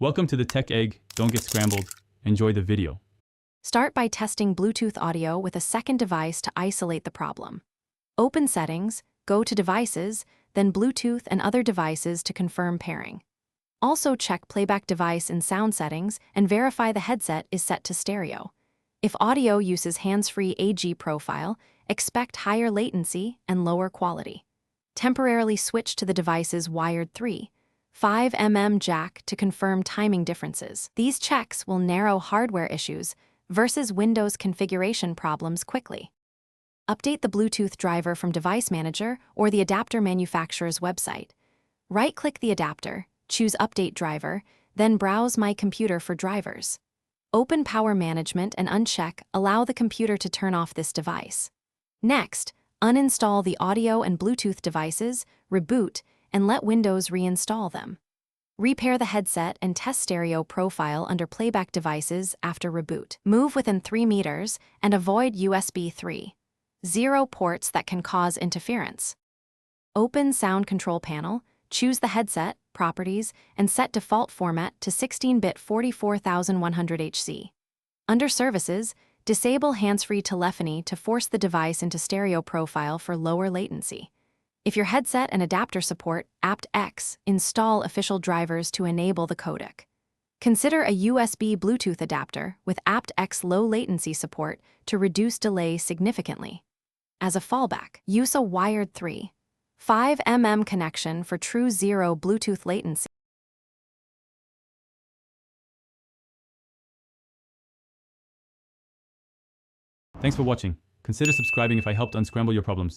Welcome to the Tech Egg. Don't get scrambled. Enjoy the video. Start by testing Bluetooth audio with a second device to isolate the problem. Open Settings, go to Devices, then Bluetooth and other devices to confirm pairing. Also check Playback Device in Sound Settings and verify the headset is set to stereo. If audio uses hands-free AG profile, expect higher latency and lower quality. Temporarily switch to the device's wired 3.5 jack to confirm timing differences. These checks will narrow hardware issues versus Windows configuration problems quickly. Update the Bluetooth driver from Device Manager or the adapter manufacturer's website. Right-click the adapter, choose Update Driver, then browse My Computer for drivers. Open Power Management and uncheck Allow the computer to turn off this device. Next, uninstall the audio and Bluetooth devices, reboot, and let Windows reinstall them. Repair the headset and test stereo profile under playback devices after reboot. Move within 3 meters and avoid USB 3.0 ports that can cause interference. Open Sound Control Panel, choose the headset, properties, and set default format to 16-bit 44100 HC. Under Services, disable hands-free telephony to force the device into stereo profile for lower latency. If your headset and adapter support aptX, install official drivers to enable the codec. Consider a USB Bluetooth adapter with aptX low latency support to reduce delay significantly. As a fallback, use a wired 3.5 connection for true zero Bluetooth latency. Thanks for watching. Consider subscribing if I helped unscramble your problems.